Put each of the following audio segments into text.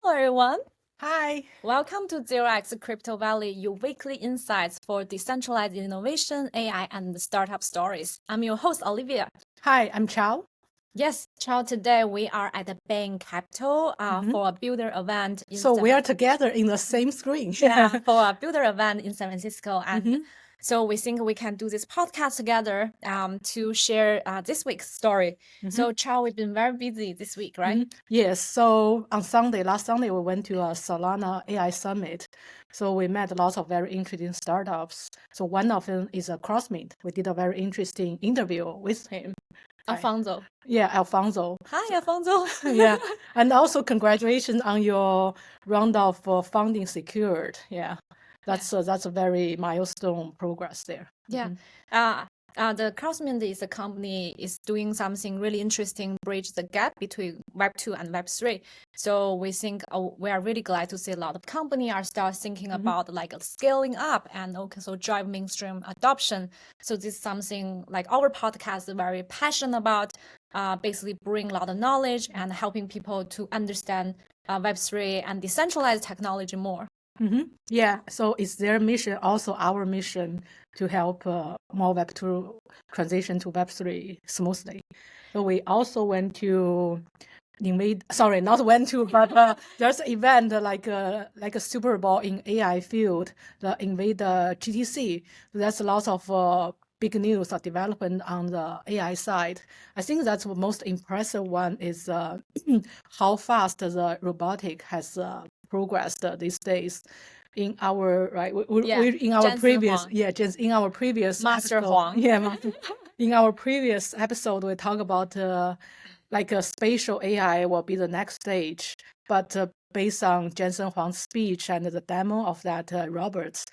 Hello, everyone. Hi. Welcome to 0x Crypto Valley, your weekly insights for decentralized innovation, AI, and startup stories. I'm your host, Olivia. Hi, I'm Chao. Yes, Chao, today we are at the Bain Capital for a builder event. So we are together in the same screen. For a builder event in San Francisco. And so we think we can do this podcast together to share this week's story. So Chao, we've been very busy this week, right? Yes. So on last Sunday, we went to a Solana AI summit. So we met lots of very interesting startups. So one of them is a Crossmint. We did a very interesting interview with him. Alfonso. Yeah, Alfonso. Hi, Alfonso. Yeah. And also congratulations on your round of funding secured. Yeah. That's a very milestone progress there. Yeah. The Crossmint is a company is doing something really interesting, bridge the gap between Web 2 and Web 3. So we think we are really glad to see a lot of companies are start thinking about like scaling up and also drive mainstream adoption. So this is something like our podcast is very passionate about, basically bring a lot of knowledge and helping people to understand Web 3 and decentralized technology more. Yeah, so it's their mission, also our mission, to help more Web 2 transition to Web 3 smoothly. So we also went to but there's an event like a Super Bowl in AI field, the Nvidia GTC. So that's lots of big news or development on the AI side. I think that's the most impressive one is how fast the robotic has progressed these days. In our in our Jensen previous Huang. in our previous Master episode, Huang. in our previous episode we talk about like a spatial AI will be the next stage, but based on Jensen Huang's speech and the demo of that robots,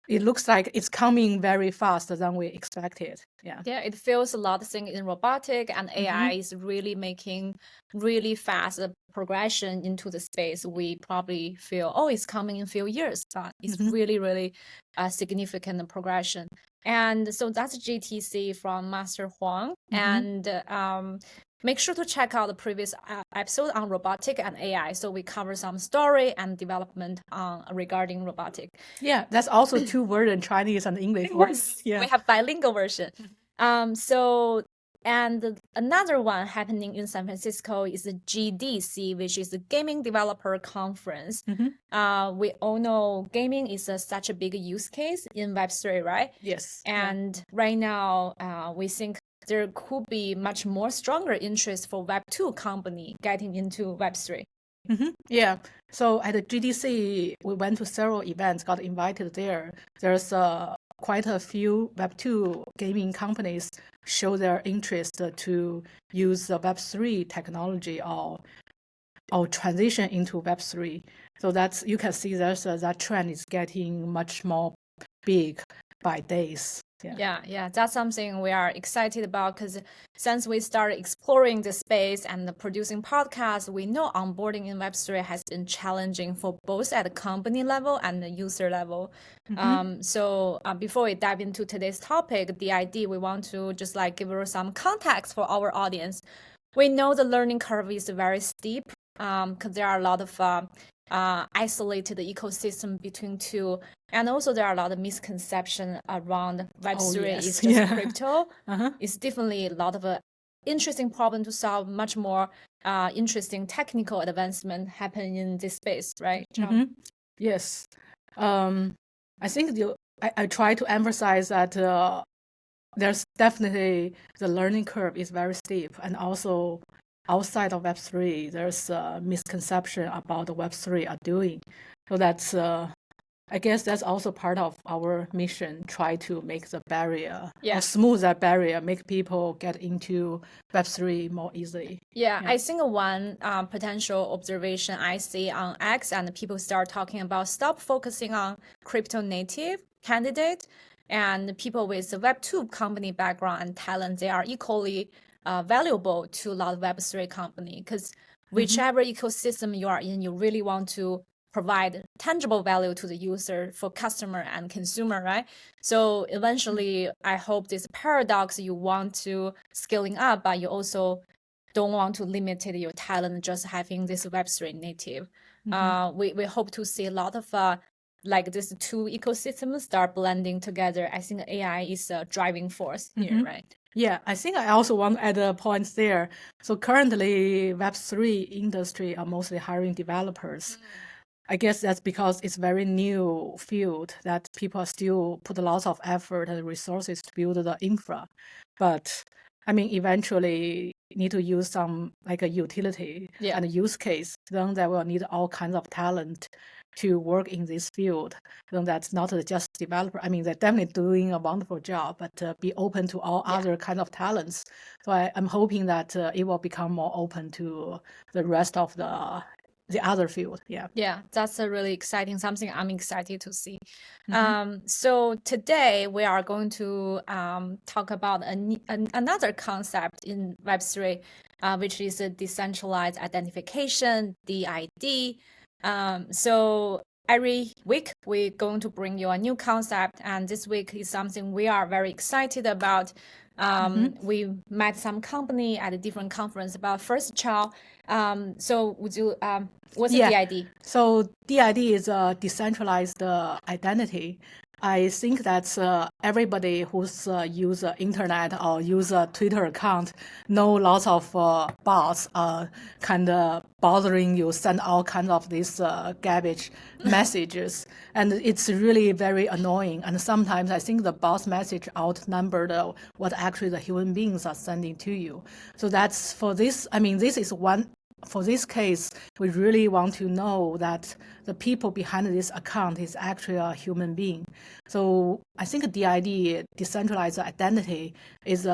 it looks like it's coming very fast than we expected. Yeah, it feels a lot of things in robotic and AI is really making really fast progression into the space. We probably feel, oh, it's coming in a few years, but it's really, really a significant progression. And so that's GTC from Master Huang. And make sure to check out the previous episode on robotic and AI. So we cover some story and development regarding robotic. Yeah, that's also two versions, Chinese and English. Yeah. We have bilingual version. And another one happening in San Francisco is the GDC, which is the Gaming Developer Conference. We all know gaming is such a big use case in Web3, right? Yes. And right now, we think there could be much more stronger interest for Web2 company getting into Web3. Yeah. So at the GDC, we went to several events, got invited there. There's quite a few Web2 gaming companies show their interest to use the Web3 technology or transition into Web3. So that's you can see there's that trend is getting much more big by days. Yeah, that's something we are excited about because since we started exploring the space and producing podcasts, we know onboarding in Web3 has been challenging for both at the company level and the user level. So before we dive into today's topic, the idea we want to just like give you some context for our audience. We know the learning curve is very steep because there are a lot of isolated ecosystem between two, and also there are a lot of misconception around Web3 is just crypto. It's definitely a lot of interesting problem to solve, much more interesting technical advancement happen in this space, right? Yes. I think I try to emphasize that there's definitely the learning curve is very steep, and also outside of Web3, there's a misconception about the Web3 are doing. So that's, I guess that's also part of our mission, try to make the barrier, or smooth that barrier, make people get into Web3 more easily. Yeah, I think one potential observation I see on X and people start talking about stop focusing on crypto native candidate and people with a Web2 company background and talent, they are equally valuable to a lot of Web3 company because whichever ecosystem you are in, you really want to provide tangible value to the user for customer and consumer, right? So eventually, I hope this paradox you want to scaling up, but you also don't want to limit your talent just having this Web3 native. We hope to see a lot of like these two ecosystems start blending together. I think AI is a driving force here, right? Yeah, I think I also want to add a point there. So currently, Web3 industry are mostly hiring developers. I guess that's because it's very new field that people still put a lot of effort and resources to build the infra. But I mean, eventually need to use some like a utility and a use case. Then they will need all kinds of talent to work in this field. Then that's not just developer. I mean, they're definitely doing a wonderful job, but be open to all other kind of talents. So I'm hoping that it will become more open to the rest of the other field. Yeah, that's a really exciting, something I'm excited to see. So today we are going to talk about another concept in Web3, which is a decentralized identification, DID. So every week we're going to bring you a new concept, and this week is something we are very excited about. We met some company at a different conference about first Chao. So would you what's the DID? So DID is a decentralized identity. I think that's everybody who's use internet or use a Twitter account know lots of bots are kind of bothering you, send all kinds of these garbage messages, and it's really very annoying. And sometimes I think the bots message outnumbered what actually the human beings are sending to you. So that's for this. I mean, this is one. For this case, we really want to know that the people behind this account is actually a human being. So I think DID, decentralized identity, is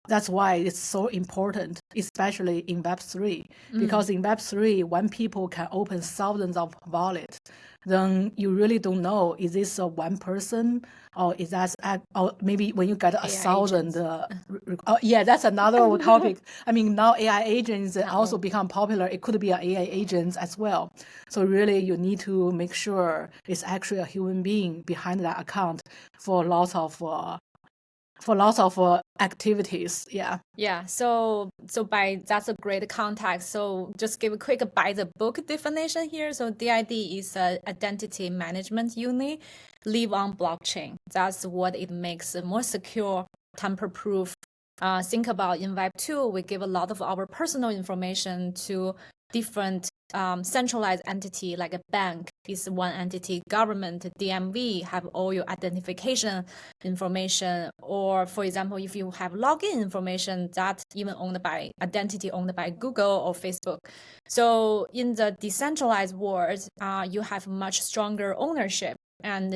that's why it's so important, especially in Web3. Because in Web3, when people can open thousands of wallets, then you really don't know, is this one person or is that, or maybe when you get a thousand, that's another topic. I mean, now AI agents also become popular. It could be an AI agent as well. So really you need to make sure it's actually a human being behind that account for lots of activities. Yeah, so by that's a great context. So just give a quick by the book definition here. So DID is a identity management unit live on blockchain. That's what it makes more secure, tamper-proof. Think about in Web 2, we give a lot of our personal information to different centralized entity, like a bank is one entity, government, DMV have all your identification information, or for example, if you have login information that even owned by identity owned by Google or Facebook. So in the decentralized world, you have much stronger ownership, and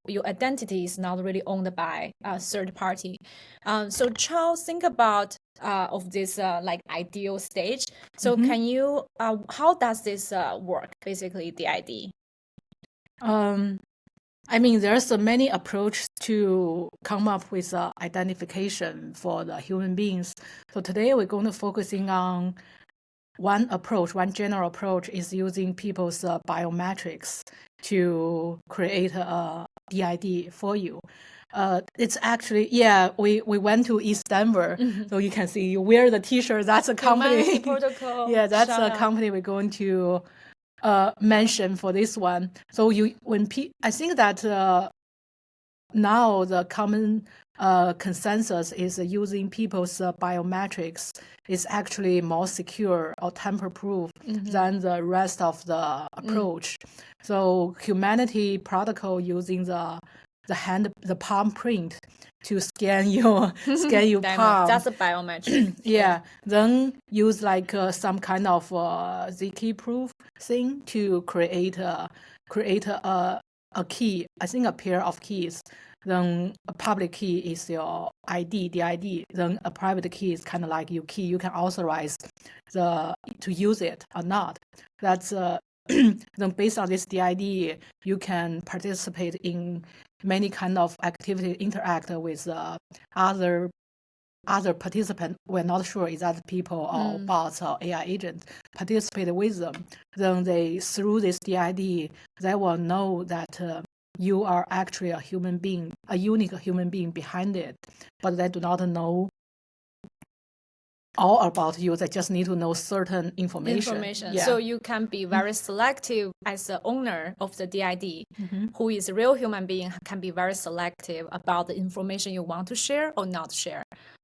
your identity is not really owned by a third party. So Charles, think about of this like ideal stage. So can you how does this work, basically, the ID? I mean, there's many approaches to come up with identification for the human beings. So today we're going to focusing on one approach. One general approach is using people's biometrics to create a DID for you. It's actually, we went to East Denver, so you can see you wear the T-shirt. That's a company. Protocol. That's a company we're going to mention for this one. So I think that now the common consensus is using people's biometrics is actually more secure or tamper-proof than the rest of the approach. So humanity protocol using the palm print to scan your palm. That's a biometric. Then use like some kind of ZK proof thing to create a key. I think a pair of keys. Then a public key is your ID, the ID. Then a private key is kind of like your key. You can authorize to use it or not. That's then based on this DID, you can participate in many kind of activity, interact with other participants. We're not sure is that people or bots or AI agents participate with them. Then through this DID, they will know that you are actually a human being, a unique human being behind it, but they do not know all about you. They just need to know certain information. Yeah. So you can be very selective as the owner of the DID, who is a real human being, can be very selective about the information you want to share or not share.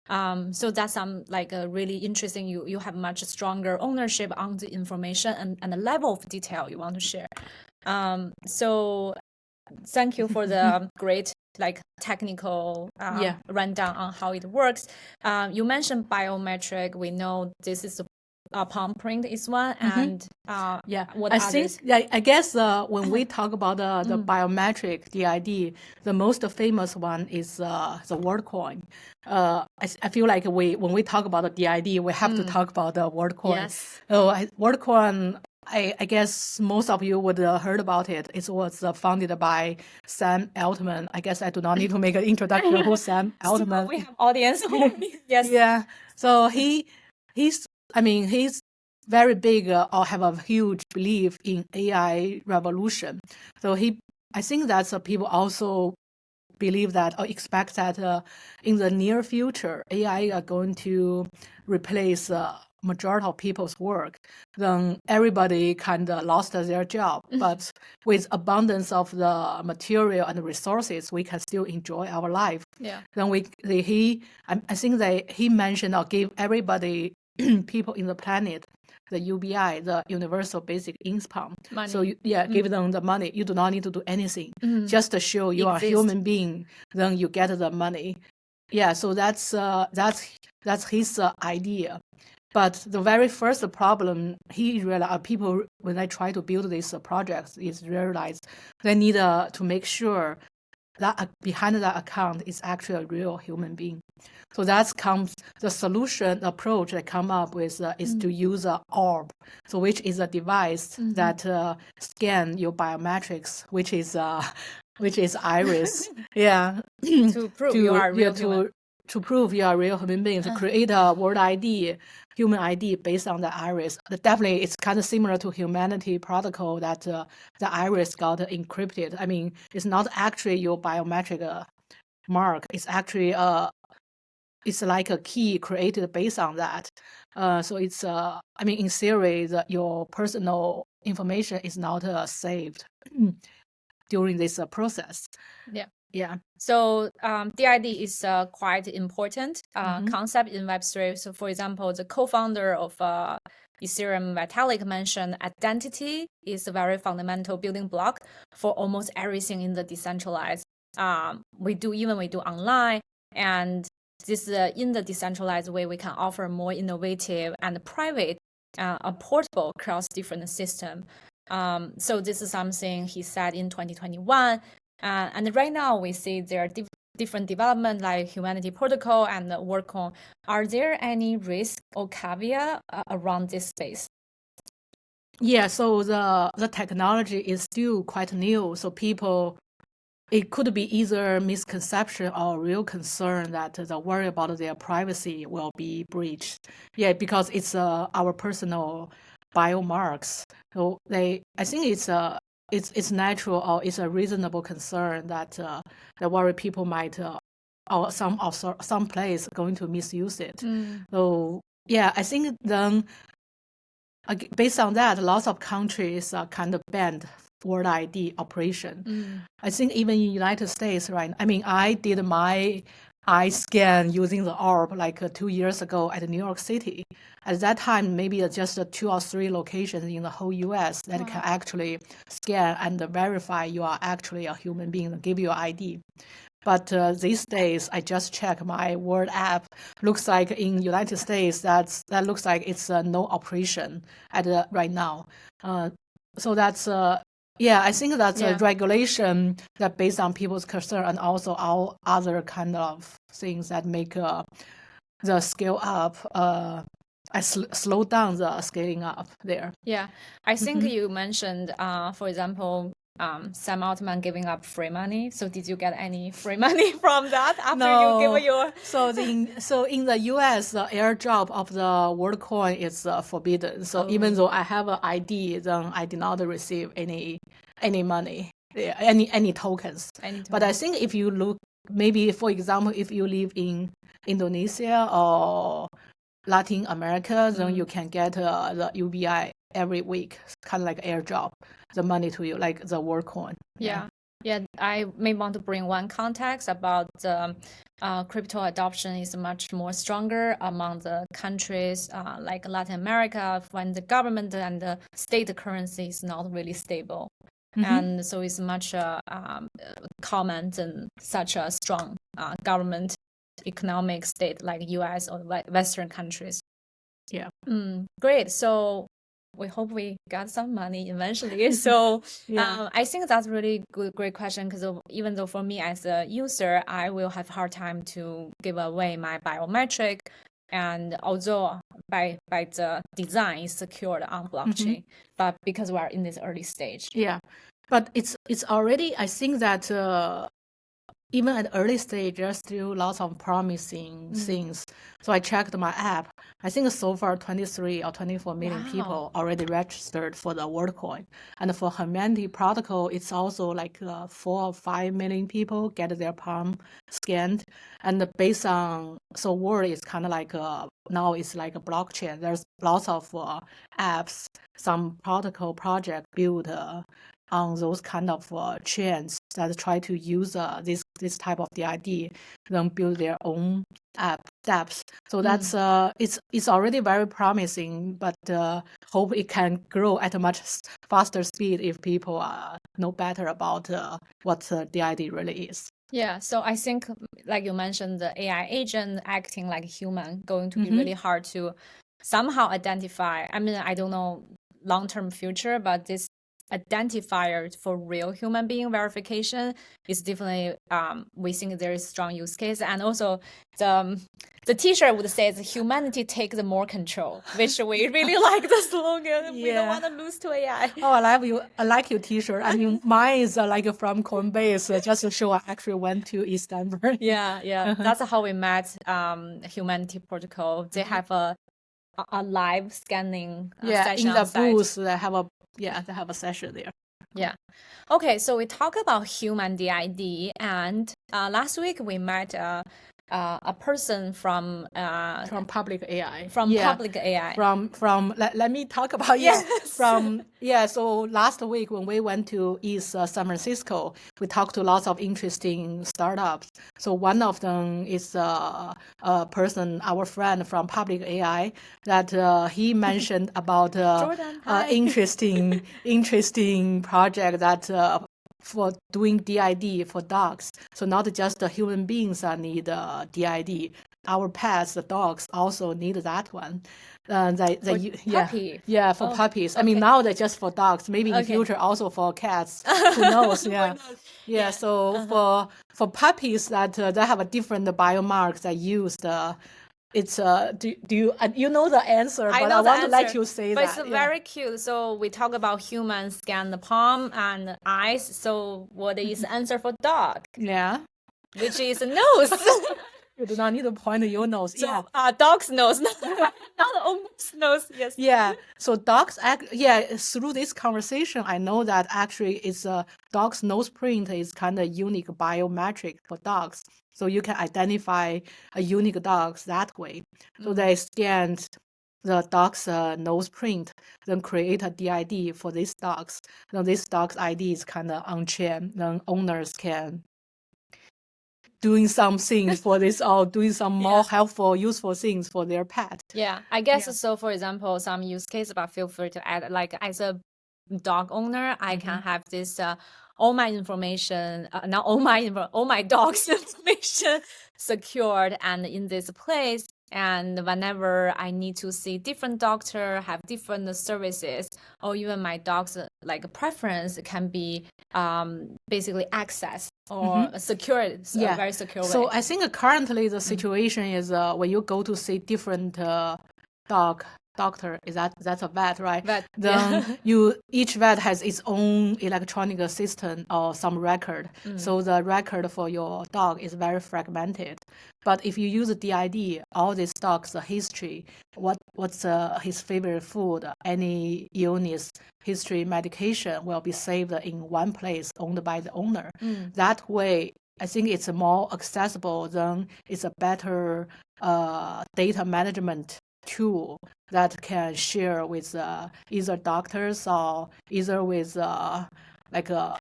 So that's like a really interesting. You have much stronger ownership on the information and the level of detail you want to share. So thank you for the great like technical rundown on how it works. You mentioned biometric. We know this is palm print is one, and what I others? think I guess when we talk about the biometric DID, the most famous one is the Worldcoin. I feel like when we talk about the DID, we have to talk about the Worldcoin. Yes. So Worldcoin, I guess most of you would have heard about it. It was founded by Sam Altman. I guess I do not need to make an introduction who Sam Altman. So we have audience. Yes. Yeah. So he's very big or have a huge belief in AI revolution. So I think that people also believe that or expect that in the near future, AI are going to replace majority of people's work. Then everybody kind of lost their job. But with abundance of the material and the resources, we can still enjoy our life. Yeah. Then I think he mentioned or gave everybody, people in the planet, the UBI, the Universal Basic Income. Money. So give them the money. You do not need to do anything. Just to show you are a human being, then you get the money. Yeah, so that's his idea. But the very first problem he realized, people when they try to build these projects, is realize they need to make sure that behind that account is actually a real human being. So the solution approach I come up with is to use an orb, so which is a device that scan your biometrics, which is iris. Yeah, to prove you are real human. To prove you are a real human being, to create a world ID, human ID based on the iris. Definitely, it's kind of similar to humanity protocol that the iris got encrypted. I mean, it's not actually your biometric mark. It's actually it's like a key created based on that. So it's in theory, your personal information is not saved during this process. Yeah. Yeah. So DID is quite important concept in Web3. So for example, the co-founder of Ethereum Vitalik mentioned identity is a very fundamental building block for almost everything in the decentralized. We do online, and this in the decentralized way, we can offer more innovative and private, portable across different systems. So this is something he said in 2021. And right now we see there are different development like Humanity Protocol and Worldcoin. Are there any risk or caveat around this space? Yeah, so the technology is still quite new. So it could be either misconception or real concern that the worry about their privacy will be breached. Yeah, because it's our personal biomarks. So I think it's natural or it's a reasonable concern that the worry people might or some place going to misuse it. So yeah, I think then based on that, lots of countries kind of banned World ID operation. I think even in United States, right? I mean, I did my eye scan using the orb like 2 years ago at New York City. At that time, maybe just 2 or 3 locations in the whole U.S. that can actually scan and verify you are actually a human being and give you an ID. But these days, I just checked my World app. Looks like in United States, that looks like it's no operation right now. So that's I think that's a regulation that based on people's concern and also all other kind of things that make the scale up. I slow down the scaling up there. Yeah, I think you mentioned, for example, Sam Altman giving up free money. So did you get any free money from that after you give your? So in the US, the airdrop of the Worldcoin is forbidden. So even though I have an ID, then I did not receive any money, any tokens. But I think if you look, maybe for example, if you live in Indonesia or Latin America, then you can get the UBI every week, kind of like airdrop the money to you, like the Worldcoin. Yeah. I may want to bring one context about crypto adoption is much more stronger among the countries like Latin America when the government and the state currency is not really stable. And so it's much common in such a strong government economic state like US or Western countries. Yeah. Great. So we hope we got some money eventually. So I think that's really great question, because even though for me as a user, I will have hard time to give away my biometric, and although by the design is secured on blockchain, but because we are in this early stage. Yeah, but it's already, I think that even at early stage, there's still lots of promising things. So I checked my app. I think so far 23 or 24 million people already registered for the Worldcoin. And for Humanity Protocol, it's also like 4 or 5 million people get their palm scanned. And based on, so World is kind of like, now it's like a blockchain. There's lots of apps, some protocol project built on those kind of chains that try to use this type of DID, then build their own dApps. So that's it's already very promising, but hope it can grow at a much faster speed if people know better about what DID really is. Yeah, so I think, like you mentioned, the AI agent acting like a human going to be really hard to somehow identify. I mean, I don't know long-term future, but this identifier for real human being verification is definitely we think there is strong use case. And also the t-shirt would say humanity take the more control, which we really like the slogan. We don't want to lose to AI. Oh, I like your t-shirt. I mean, mine is like from Coinbase, just to show I actually went to Istanbul. Yeah. That's how we met Humanity Protocol. They have a live scanning session in the outside. booth they have a session there. Yeah. Okay, so we talk about human DID, and last week we met a person from PublicAI. PublicAI. Let me talk about so last week when we went to East San Francisco, we talked to lots of interesting startups. So one of them is a person, our friend from PublicAI, that he mentioned about Jordan, interesting project that for doing DID for dogs. So not just the human beings that need DID. Our pets, the dogs, also need that one. Puppy. Yeah, for puppies. I mean, now they're just for dogs. Maybe in future also for cats. Who knows? Yeah. So for puppies that they have a different biomarks that used. It's do you know the answer? But I want to let you say but that. But it's very cute. So we talk about humans scan the palm and eyes. So what is the answer for dog? Yeah, which is a nose. You do not need to point your nose. So, dog's nose, not almost nose. Yes. Yeah. So dogs through this conversation, I know that actually it's dog's nose print is kind of unique biometric for dogs. So you can identify a unique dogs that way. So they scanned the dog's nose print, then create a DID for these dogs. Then this dog's ID is kind of on-chain. Then owners can doing some things for this or doing some more helpful, useful things for their pet. Yeah, I guess so. For example, some use case, but feel free to add. Like as a dog owner, I can have this all my information, not all my dog's information secured and in this place. And whenever I need to see different doctor, have different services, or even my dog's like preference can be basically accessed or secured, very secure way. So I think currently the situation is when you go to see different doctor, that's a vet, right? Then each vet has its own electronic system or some record. So the record for your dog is very fragmented. But if you use a DID, all these dogs, the history, what's his favorite food, any illness history, medication will be saved in one place owned by the owner. That way, I think it's more accessible, then it's a better data management tool that can share with either doctors or either with like a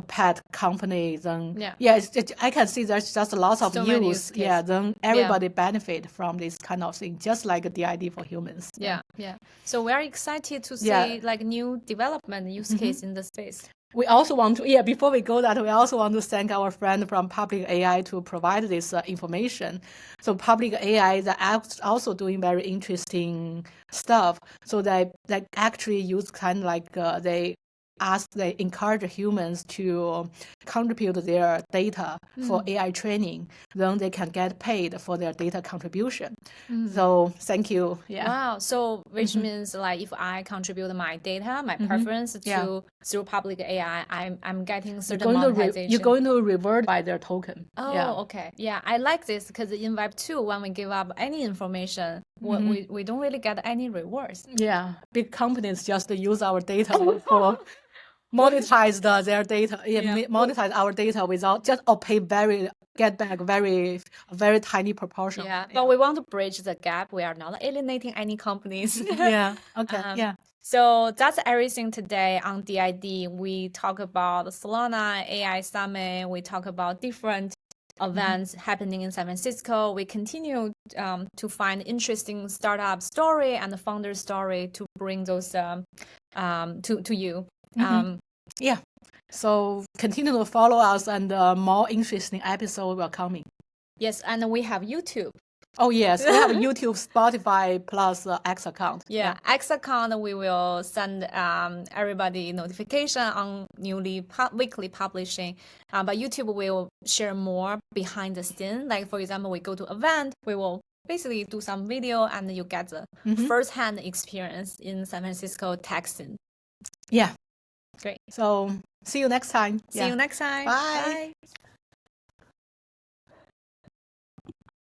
pet company, then I can see there's just lots of So many use use. case. Then everybody benefit from this kind of thing, just like the idea for humans. Yeah. So we are excited to see like new development use case in the space. We also want to, before we go that, we also want to thank our friend from PublicAI to provide this information. So PublicAI, they're also doing very interesting stuff. So they actually use kind of like they encourage humans to contribute their data for AI training. Then they can get paid for their data contribution. So thank you. Wow. So which means like if I contribute my data, my preference through PublicAI, I'm getting certain monetization. You're going to reward by their token. Oh, okay. Yeah, I like this because in Web 2, when we give up any information, we don't really get any rewards. Yeah, big companies just use our data for monetize their data, monetize our data without just get back very tiny proportion. But we want to bridge the gap. We are not alienating any companies. Okay. So that's everything today on DID. We talk about the Solana AI Summit. We talk about different events happening in San Francisco. We continue to find interesting startup story and the founder story to bring those to you. So continue to follow us, and more interesting episodes are coming. Yes, and we have YouTube. Oh yes, we have YouTube, Spotify, plus X account. X account, we will send everybody notification on newly weekly publishing. But YouTube will share more behind the scene. Like for example, we go to event, we will basically do some video, and you get the first-hand experience in San Francisco tech scene. Yeah. Great. So see you next time. See you next time. Bye. Bye.